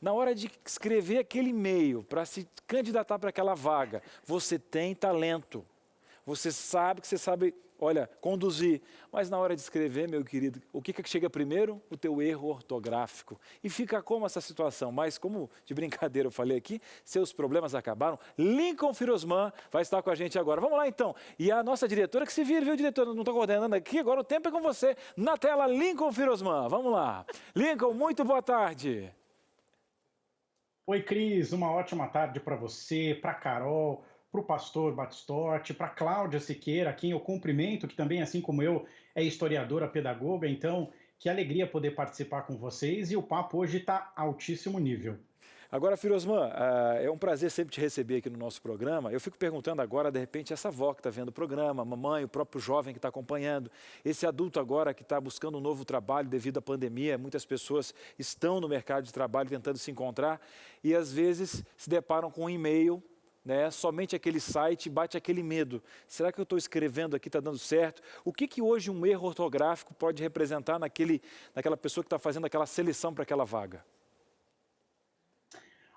Na hora de escrever aquele e-mail para se candidatar para aquela vaga, você tem talento. Você sabe, olha, conduzir. Mas na hora de escrever, meu querido, o que chega primeiro? O teu erro ortográfico. E fica como essa situação? Mas como de brincadeira eu falei aqui, seus problemas acabaram. Lincoln Firosman vai estar com a gente agora. Vamos lá então. E a nossa diretora que se vira, viu, diretora? Não estou coordenando aqui, agora o tempo é com você. Na tela, Lincoln Firosman. Vamos lá. Lincoln, muito boa tarde. Oi, Cris, uma ótima tarde para você, para Carol, para o pastor Batistotti, para Cláudia Siqueira, a quem eu cumprimento, que também, assim como eu, é historiadora, pedagoga. Então, que alegria poder participar com vocês, e o papo hoje está altíssimo nível. Agora, Firosman, é um prazer sempre te receber aqui no nosso programa. Eu fico perguntando agora, de repente, essa avó que está vendo o programa, a mamãe, o próprio jovem que está acompanhando, esse adulto agora que está buscando um novo trabalho devido à pandemia, muitas pessoas estão no mercado de trabalho tentando se encontrar e às vezes se deparam com um e-mail, né, somente aquele site, bate aquele medo. Será que eu estou escrevendo aqui, está dando certo? O que hoje um erro ortográfico pode representar naquela pessoa que está fazendo aquela seleção para aquela vaga?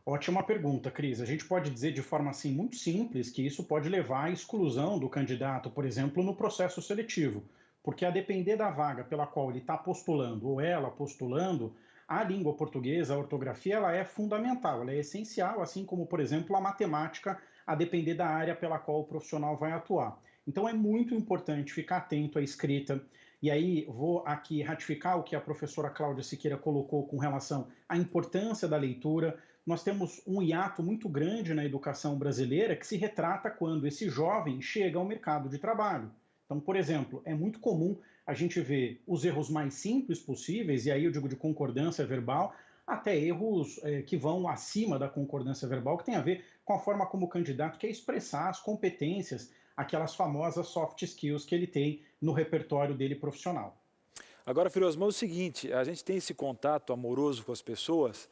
Ótima pergunta, Cris. A gente pode dizer de forma assim muito simples que isso pode levar à exclusão do candidato, por exemplo, no processo seletivo, porque a depender da vaga pela qual ele está postulando ou ela postulando, a língua portuguesa, a ortografia, ela é fundamental, ela é essencial, assim como, por exemplo, a matemática, a depender da área pela qual o profissional vai atuar. Então é muito importante ficar atento à escrita. E aí vou aqui ratificar o que a professora Cláudia Siqueira colocou com relação à importância da leitura. Nós temos um hiato muito grande na educação brasileira que se retrata quando esse jovem chega ao mercado de trabalho. Então, por exemplo, é muito comum a gente ver os erros mais simples possíveis, e aí eu digo de concordância verbal, até erros que vão acima da concordância verbal, que tem a ver com a forma como o candidato quer expressar as competências, aquelas famosas soft skills que ele tem no repertório dele profissional. Agora, Firosman, é o seguinte, a gente tem esse contato amoroso com as pessoas,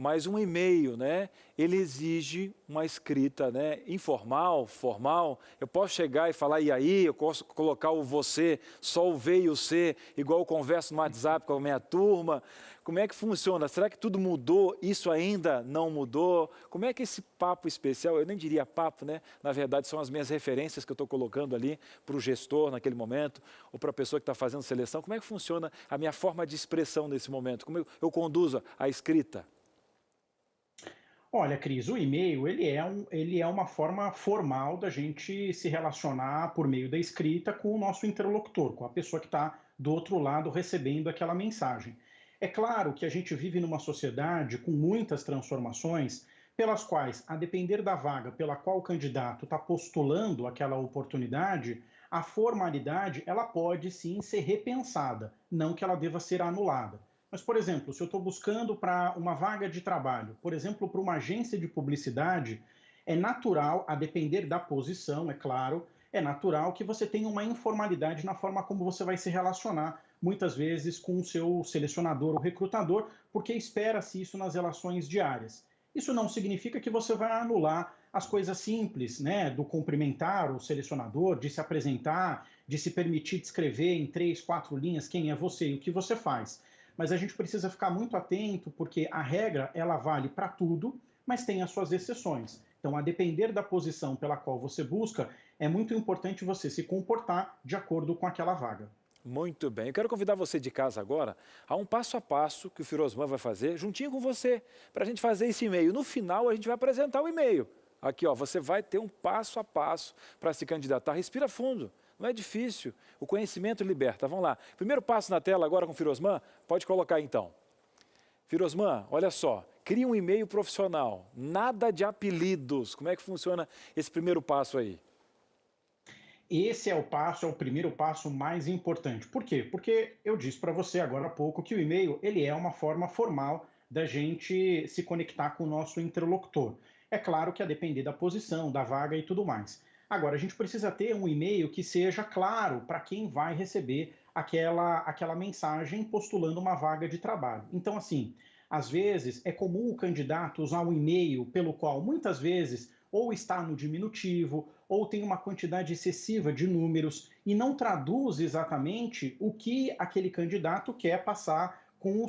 mas um e-mail, né, ele exige uma escrita, né, informal, formal. Eu posso chegar e falar, e aí? Eu posso colocar o você, só o V e o C, igual eu converso no WhatsApp com a minha turma. Como é que funciona? Será que tudo mudou? Isso ainda não mudou? Como é que esse papo especial, eu nem diria papo, né? Na verdade, são as minhas referências que eu estou colocando ali para o gestor naquele momento, ou para a pessoa que está fazendo seleção. Como é que funciona a minha forma de expressão nesse momento? Como eu conduzo a escrita? Olha, Cris, o e-mail ele é uma forma formal da gente se relacionar por meio da escrita com o nosso interlocutor, com a pessoa que está do outro lado recebendo aquela mensagem. É claro que a gente vive numa sociedade com muitas transformações, pelas quais, a depender da vaga pela qual o candidato está postulando aquela oportunidade, a formalidade ela pode sim ser repensada, não que ela deva ser anulada. Mas, por exemplo, se eu estou buscando para uma vaga de trabalho, por exemplo, para uma agência de publicidade, é natural, a depender da posição, é claro, é natural que você tenha uma informalidade na forma como você vai se relacionar, muitas vezes, com o seu selecionador ou recrutador, porque espera-se isso nas relações diárias. Isso não significa que você vai anular as coisas simples, né, do cumprimentar o selecionador, de se apresentar, de se permitir descrever em 3, 4 linhas quem é você e o que você faz. Mas a gente precisa ficar muito atento, porque a regra ela vale para tudo, mas tem as suas exceções. Então, a depender da posição pela qual você busca, é muito importante você se comportar de acordo com aquela vaga. Muito bem. Eu quero convidar você de casa agora a um passo a passo que o Firosman vai fazer juntinho com você, para a gente fazer esse e-mail. No final, a gente vai apresentar o e-mail. Aqui, ó, você vai ter um passo a passo para se candidatar. Respira fundo, não é difícil. O conhecimento liberta. Vamos lá. Primeiro passo na tela agora com o Firosman. Pode colocar então. Firosman, olha só. Cria um e-mail profissional. Nada de apelidos. Como é que funciona esse primeiro passo aí? Esse é o passo, é o primeiro passo mais importante. Por quê? Porque eu disse para você agora há pouco que o e-mail ele é uma forma formal da gente se conectar com o nosso interlocutor. É claro que a depender da posição, da vaga e tudo mais. Agora, a gente precisa ter um e-mail que seja claro para quem vai receber aquela mensagem postulando uma vaga de trabalho. Então, assim, às vezes é comum o candidato usar um e-mail pelo qual muitas vezes ou está no diminutivo, ou tem uma quantidade excessiva de números e não traduz exatamente o que aquele candidato quer passar com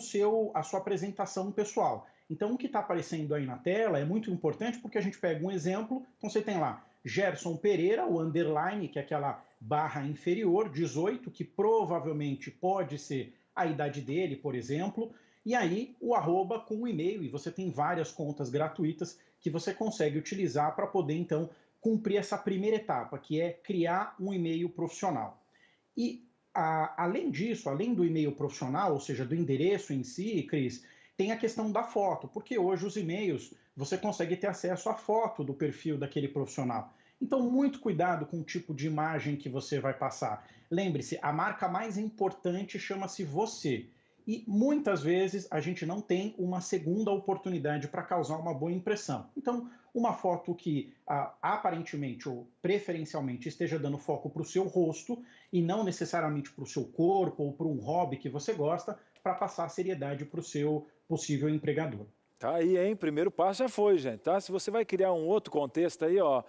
a sua apresentação pessoal. Então, o que está aparecendo aí na tela é muito importante porque a gente pega um exemplo, então você tem lá Gerson Pereira, o underline, que é aquela barra inferior, 18, que provavelmente pode ser a idade dele, por exemplo, e aí o arroba com o e-mail, e você tem várias contas gratuitas que você consegue utilizar para poder, então, cumprir essa primeira etapa, que é criar um e-mail profissional. E, além disso, além do e-mail profissional, ou seja, do endereço em si, Cris, tem a questão da foto, porque hoje os e-mails você consegue ter acesso à foto do perfil daquele profissional. Então, muito cuidado com o tipo de imagem que você vai passar. Lembre-se, a marca mais importante chama-se você. E muitas vezes a gente não tem uma segunda oportunidade para causar uma boa impressão. Então, uma foto que aparentemente ou preferencialmente esteja dando foco para o seu rosto e não necessariamente para o seu corpo ou para um hobby que você gosta, para passar seriedade para o seu possível empregador. Tá aí, hein? Primeiro passo já foi, gente, tá? Se você vai criar um outro contexto aí, ó,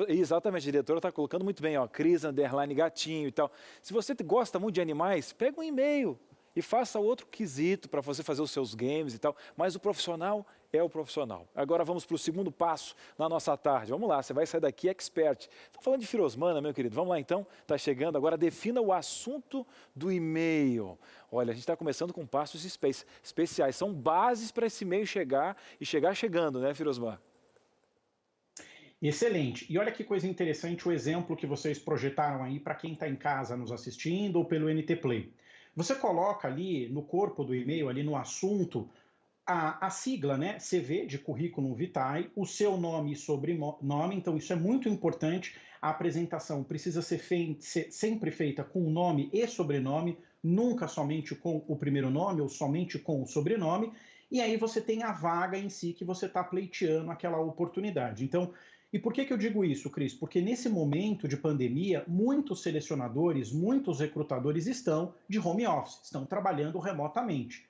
exatamente, a diretora está colocando muito bem, ó, Cris, underline, gatinho e tal. Se você gosta muito de animais, pega um e-mail e faça outro quesito para você fazer os seus games e tal, mas o profissional é o profissional. Agora vamos para o segundo passo na nossa tarde. Vamos lá, você vai sair daqui expert. Estou falando de Firosmana, meu querido. Vamos lá então, está chegando. Agora defina o assunto do e-mail. Olha, a gente está começando com passos especiais. São bases para esse e-mail chegar e chegar chegando, né, Firosman? Excelente. E olha que coisa interessante o exemplo que vocês projetaram aí para quem está em casa nos assistindo ou pelo NT Play. Você coloca ali no corpo do e-mail, ali no assunto, a sigla, né, CV de Curriculum Vitae, o seu nome e sobrenome, então isso é muito importante. A apresentação precisa ser sempre feita com o nome e sobrenome, nunca somente com o primeiro nome ou somente com o sobrenome. E aí você tem a vaga em si que você está pleiteando aquela oportunidade. Então, e por que eu digo isso, Cris? Porque nesse momento de pandemia, muitos selecionadores, muitos recrutadores estão de home office, estão trabalhando remotamente.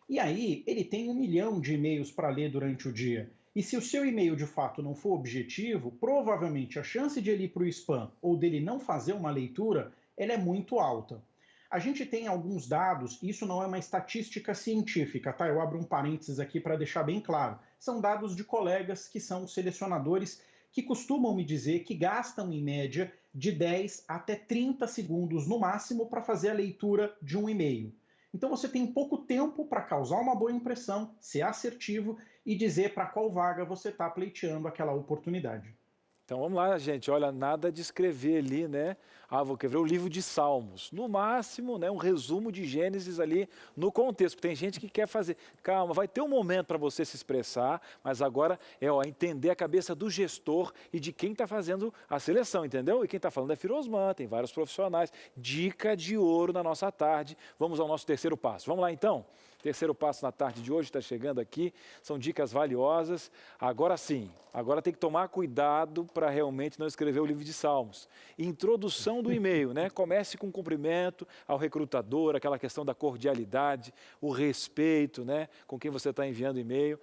E aí, ele tem 1 milhão de e-mails para ler durante o dia. E se o seu e-mail de fato não for objetivo, provavelmente a chance de ele ir para o spam ou dele não fazer uma leitura, ela é muito alta. A gente tem alguns dados, isso não é uma estatística científica, tá? Eu abro um parênteses aqui para deixar bem claro. São dados de colegas que são selecionadores que costumam me dizer que gastam em média de 10 até 30 segundos no máximo para fazer a leitura de um e-mail. Então você tem pouco tempo para causar uma boa impressão, ser assertivo e dizer para qual vaga você está pleiteando aquela oportunidade. Então vamos lá, gente. Olha, nada de escrever ali, né? Ah, vou escrever o livro de Salmos. No máximo, né, um resumo de Gênesis ali no contexto. Tem gente que quer fazer. Calma, vai ter um momento para você se expressar, mas agora é entender a cabeça do gestor e de quem está fazendo a seleção, entendeu? E quem está falando é Firosman, tem vários profissionais. Dica de ouro na nossa tarde. Vamos ao nosso terceiro passo. Vamos lá então? Terceiro passo na tarde de hoje, está chegando aqui, são dicas valiosas. Agora sim, agora tem que tomar cuidado para realmente não escrever o livro de Salmos. Introdução do e-mail, né? Comece com um cumprimento ao recrutador, aquela questão da cordialidade, o respeito, né? Com quem você está enviando e-mail.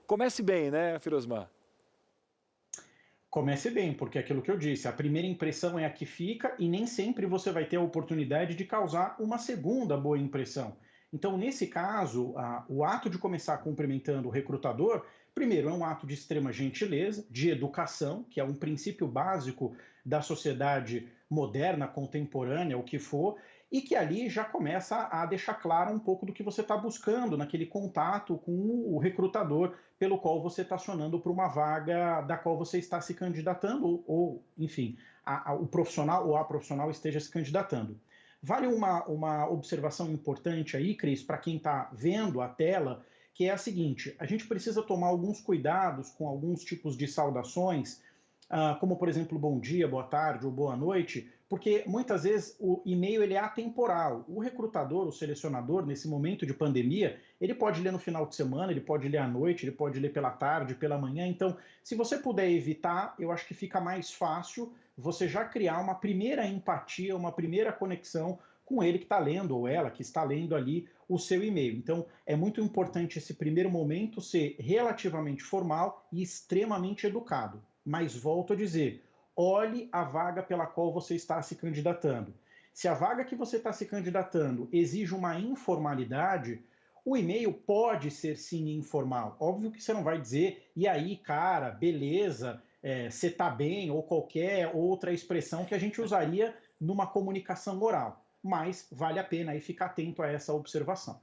Comece bem, né, Firosman? Comece bem, porque é aquilo que eu disse, a primeira impressão é a que fica e nem sempre você vai ter a oportunidade de causar uma segunda boa impressão. Então, nesse caso, o ato de começar cumprimentando o recrutador, primeiro, é um ato de extrema gentileza, de educação, que é um princípio básico da sociedade moderna, contemporânea, o que for, e que ali já começa a deixar claro um pouco do que você está buscando naquele contato com o recrutador pelo qual você está acionando para uma vaga da qual você está se candidatando, ou enfim, o profissional ou a profissional esteja se candidatando. Vale uma observação importante aí, Cris, para quem está vendo a tela, que é a seguinte: a gente precisa tomar alguns cuidados com alguns tipos de saudações, como, por exemplo, bom dia, boa tarde ou boa noite, porque muitas vezes o e-mail ele é atemporal. O recrutador, o selecionador, nesse momento de pandemia, ele pode ler no final de semana, ele pode ler à noite, ele pode ler pela tarde, pela manhã. Então, se você puder evitar, eu acho que fica mais fácil você já criar uma primeira empatia, uma primeira conexão com ele que está lendo, ou ela que está lendo ali o seu e-mail. Então, é muito importante esse primeiro momento ser relativamente formal e extremamente educado. Mas volto a dizer, olhe a vaga pela qual você está se candidatando. Se a vaga que você está se candidatando exige uma informalidade, O e-mail pode ser sim informal. Óbvio que você não vai dizer, e aí, cara, beleza, você tá bem, ou qualquer outra expressão que a gente usaria numa comunicação oral. Mas vale a pena aí ficar atento a essa observação.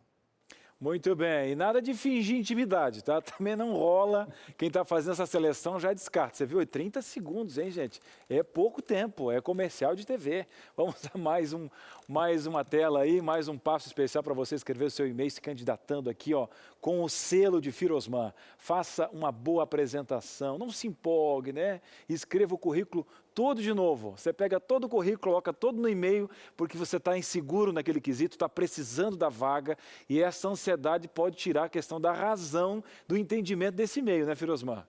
Muito bem, e nada de fingir intimidade, tá? Também não rola. Quem está fazendo essa seleção já descarta. Você viu? 30 segundos, hein, gente? É pouco tempo, é comercial de TV. Vamos a mais uma tela aí, mais um passo especial para você escrever o seu e-mail se candidatando aqui, ó, com o selo de Firosman. Faça uma boa apresentação, não se empolgue, né? Escreva o currículo todo de novo. Você pega todo o currículo, coloca todo no e-mail, porque você está inseguro naquele quesito, está precisando da vaga, e essa ansiedade pode tirar a questão da razão, do entendimento desse e-mail, né, Firosman?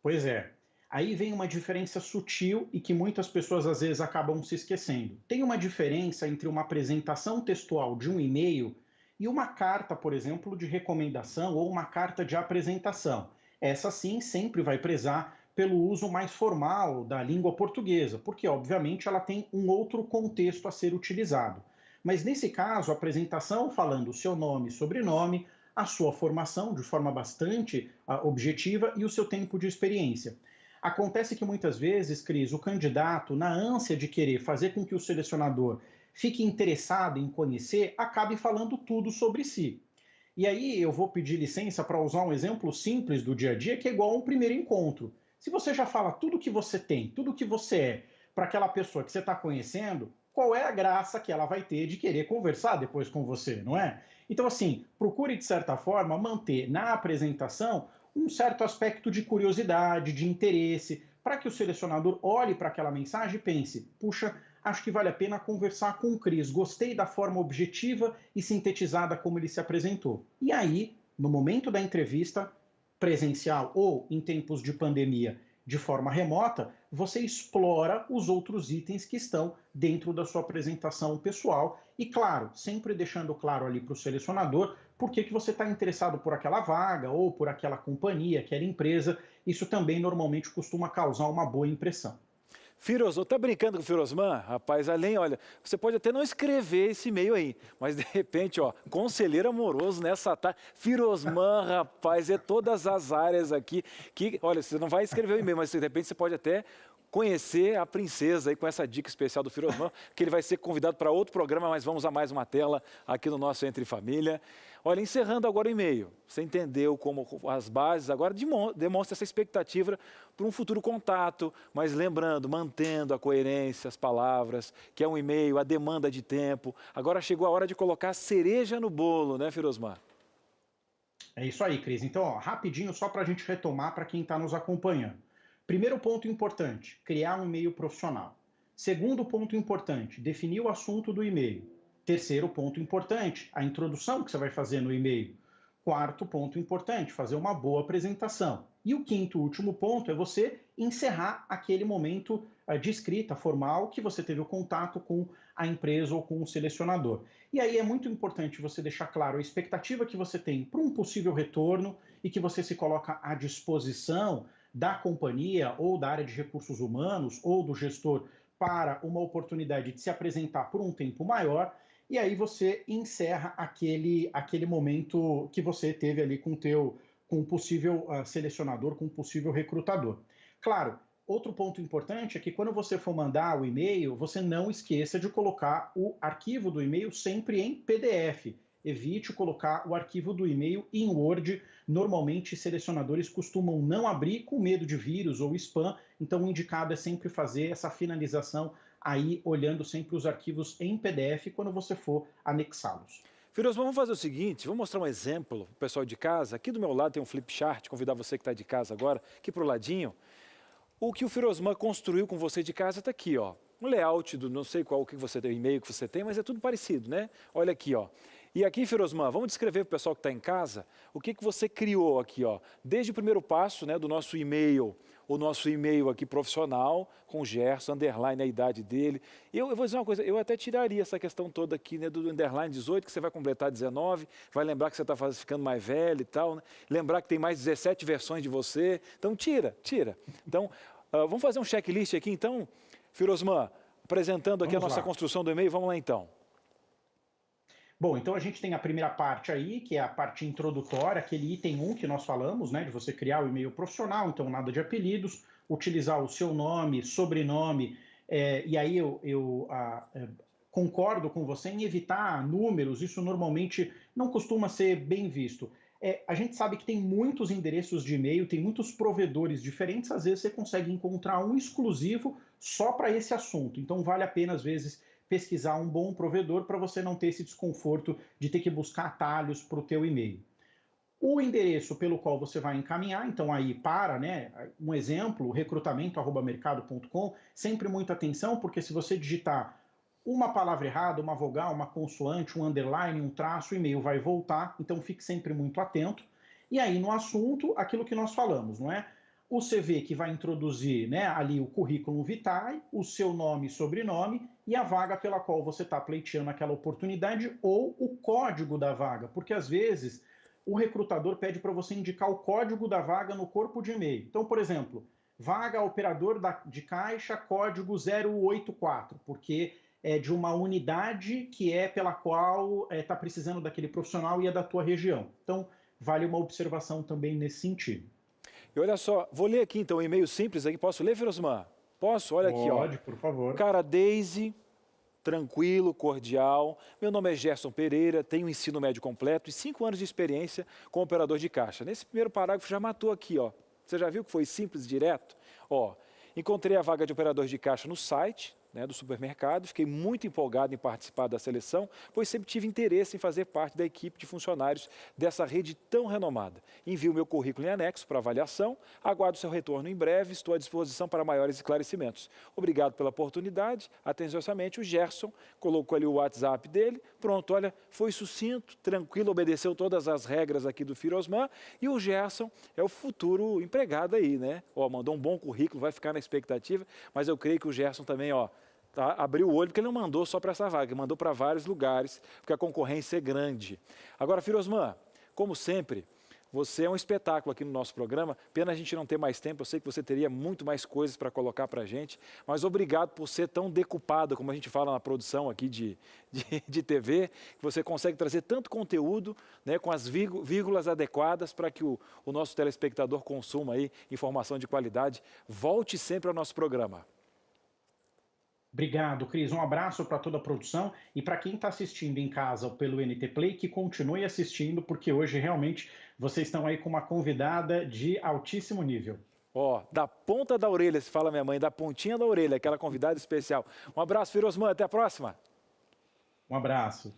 Pois é. Aí vem uma diferença sutil e que muitas pessoas às vezes acabam se esquecendo. Tem uma diferença entre uma apresentação textual de um e-mail e uma carta, por exemplo, de recomendação ou uma carta de apresentação. Essa sim sempre vai prezar pelo uso mais formal da língua portuguesa, porque obviamente ela tem um outro contexto a ser utilizado. Mas nesse caso, a apresentação falando o seu nome e sobrenome, a sua formação de forma bastante objetiva e o seu tempo de experiência. Acontece que muitas vezes, Cris, o candidato, na ânsia de querer fazer com que o selecionador fique interessado em conhecer, acabe falando tudo sobre si. E aí eu vou pedir licença para usar um exemplo simples do dia a dia, que é igual a um primeiro encontro. Se você já fala tudo que você tem, tudo que você é, para aquela pessoa que você está conhecendo, qual é a graça que ela vai ter de querer conversar depois com você, não é? Então, assim, procure, de certa forma, manter na apresentação um certo aspecto de curiosidade, de interesse, para que o selecionador olhe para aquela mensagem e pense: puxa, acho que vale a pena conversar com o Cris, gostei da forma objetiva e sintetizada como ele se apresentou. E aí, no momento da entrevista, presencial ou em tempos de pandemia de forma remota, você explora os outros itens que estão dentro da sua apresentação pessoal e, claro, sempre deixando claro ali para o selecionador por que você está interessado por aquela vaga ou por aquela companhia, aquela empresa. Isso também normalmente costuma causar uma boa impressão. Firosman, tá brincando com o Firosman? Rapaz, além, olha, você pode até não escrever esse e-mail aí, mas de repente, ó, conselheiro amoroso nessa tarde. Firosman, rapaz, é todas as áreas aqui que, olha, você não vai escrever o e-mail, mas de repente você pode até conhecer a princesa aí com essa dica especial do Firosman, que ele vai ser convidado para outro programa, mas vamos a mais uma tela aqui no nosso Entre Família. Olha, encerrando agora o e-mail, você entendeu como as bases, agora demonstra essa expectativa para um futuro contato, mas lembrando, mantendo a coerência, as palavras, que é um e-mail, a demanda de tempo. Agora chegou a hora de colocar a cereja no bolo, né, Firosman? É isso aí, Cris. Então, ó, rapidinho, só para a gente retomar para quem está nos acompanhando. Primeiro ponto importante, criar um e-mail profissional. Segundo ponto importante, definir o assunto do e-mail. Terceiro ponto importante, a introdução que você vai fazer no e-mail. Quarto ponto importante, fazer uma boa apresentação. E o quinto, último ponto é você encerrar aquele momento de escrita formal que você teve o contato com a empresa ou com o selecionador. E aí é muito importante você deixar claro a expectativa que você tem para um possível retorno e que você se coloca à disposição da companhia ou da área de recursos humanos ou do gestor para uma oportunidade de se apresentar por um tempo maior. E aí você encerra aquele momento que você teve ali com o possível selecionador, com o possível recrutador. Claro, outro ponto importante é que quando você for mandar o e-mail, você não esqueça de colocar o arquivo do e-mail sempre em PDF. Evite colocar o arquivo do e-mail em Word. Normalmente, selecionadores costumam não abrir com medo de vírus ou spam, então o indicado é sempre fazer essa finalização aí olhando sempre os arquivos em PDF quando você for anexá-los. Firosman, vamos fazer o seguinte, vou mostrar um exemplo para o pessoal de casa. Aqui do meu lado tem um flip chart, convidar você que está de casa agora, aqui para o ladinho. O que o Firosman construiu com você de casa está aqui, ó. Um layout do não sei qual que você tem, e-mail que você tem, mas é tudo parecido, né? Olha aqui, ó. E aqui, Firosman, vamos descrever para o pessoal que está em casa o que você criou aqui, ó. Desde o primeiro passo, né, do nosso e-mail, o nosso e-mail aqui profissional, com o Gerson, underline a idade dele. Eu vou dizer uma coisa, eu até tiraria essa questão toda aqui, né, do underline 18, que você vai completar 19, vai lembrar que você está ficando mais velho e tal, né? Lembrar que tem mais 17 versões de você. Então, tira. Então, vamos fazer um checklist aqui, então, Firosman, apresentando aqui a nossa construção do e-mail, vamos lá então. Bom, então a gente tem a primeira parte aí, que é a parte introdutória, aquele item 1 que nós falamos, né, de você criar o e-mail profissional, então nada de apelidos, utilizar o seu nome, sobrenome, e aí concordo com você em evitar números, isso normalmente não costuma ser bem visto. A gente sabe que tem muitos endereços de e-mail, tem muitos provedores diferentes, às vezes você consegue encontrar um exclusivo só para esse assunto, então vale a pena, às vezes, pesquisar um bom provedor para você não ter esse desconforto de ter que buscar atalhos para o teu e-mail. O endereço pelo qual você vai encaminhar, então aí para, né, um exemplo, recrutamento@mercado.com, sempre muita atenção, porque se você digitar uma palavra errada, uma vogal, uma consoante, um underline, um traço, o e-mail vai voltar, então fique sempre muito atento. E aí no assunto, aquilo que nós falamos, não é? O CV que vai introduzir, né, ali o currículo vitae, o seu nome e sobrenome e a vaga pela qual você está pleiteando aquela oportunidade ou o código da vaga, porque às vezes o recrutador pede para você indicar o código da vaga no corpo de e-mail. Então, por exemplo, vaga operador de caixa, código 084, porque é de uma unidade que é pela qual está precisando daquele profissional e é da tua região. Então, vale uma observação também nesse sentido. E olha só, vou ler aqui então um e-mail simples aqui. Posso ler, Firosman? Posso? Olha aqui, ó. Pode, por favor. Cara, Daisy, tranquilo, cordial. Meu nome é Gerson Pereira, tenho ensino médio completo e 5 anos de experiência como operador de caixa. Nesse primeiro parágrafo já matou aqui, ó. Você já viu que foi simples e direto? Ó, encontrei a vaga de operador de caixa no site, né, do supermercado, fiquei muito empolgado em participar da seleção, pois sempre tive interesse em fazer parte da equipe de funcionários dessa rede tão renomada. Envio meu currículo em anexo para avaliação, aguardo seu retorno em breve, estou à disposição para maiores esclarecimentos. Obrigado pela oportunidade, atenciosamente o Gerson, colocou ali o WhatsApp dele, pronto, olha, foi sucinto, tranquilo, obedeceu todas as regras aqui do Firosman, e o Gerson é o futuro empregado aí, né? Ó, mandou um bom currículo, vai ficar na expectativa, mas eu creio que o Gerson também, ó, abriu o olho, porque ele não mandou só para essa vaga, ele mandou para vários lugares, porque a concorrência é grande. Agora, Firosman, como sempre, você é um espetáculo aqui no nosso programa, pena a gente não ter mais tempo, eu sei que você teria muito mais coisas para colocar para a gente, mas obrigado por ser tão decupado, como a gente fala na produção aqui de TV, que você consegue trazer tanto conteúdo, né, com as vírgulas adequadas para que o nosso telespectador consuma aí informação de qualidade. Volte sempre ao nosso programa. Obrigado, Cris. Um abraço para toda a produção e para quem está assistindo em casa pelo NT Play, que continue assistindo, porque hoje realmente vocês estão aí com uma convidada de altíssimo nível. Ó, da ponta da orelha, se fala minha mãe, da pontinha da orelha, aquela convidada especial. Um abraço, Firosman, até a próxima. Um abraço.